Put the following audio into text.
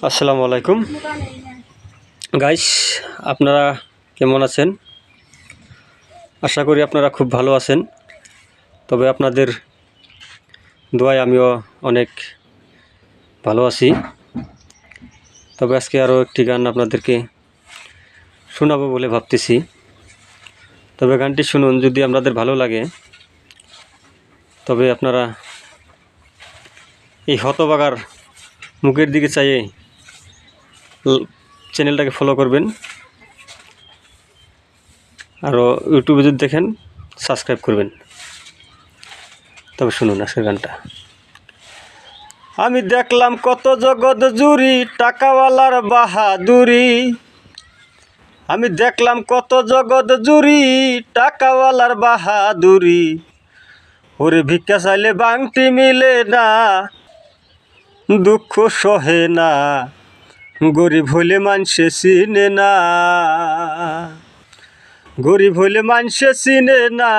আসসালামু আলাইকুম গাইস, আপনারা কেমন আছেন? আশা করি আপনারা খুব ভালো আছেন। তবে আপনাদের দোয়ায় আমিও অনেক ভালো আছি। তবে আজকে আরও একটি গান আপনাদেরকে শোনাবো বলে ভাবতেছি। তবে গানটি শুনুন, যদি আপনাদের ভালো লাগে তবে আপনারা এই হতভাগার মুখের দিকে চাইয়ে চ্যানেলটাকে ফলো করবেন, আরও ইউটিউবে যদি দেখেন সাবস্ক্রাইব করবেন। তবে শুনুন আজকের গানটা। আমি দেখলাম কত জগৎ জুড়ি টাকাওয়ালার বাহাদুরি। আমি দেখলাম কত জগৎ জুড়ি টাকাওয়ালার বাহাদুরি। ওরে ভিক্ষা চাইলে বাংটি মিলে না, দুঃখ সহে না, গরিব হইলে মানুষে চিনে না। গরিব হইলে মানুষে চিনে না,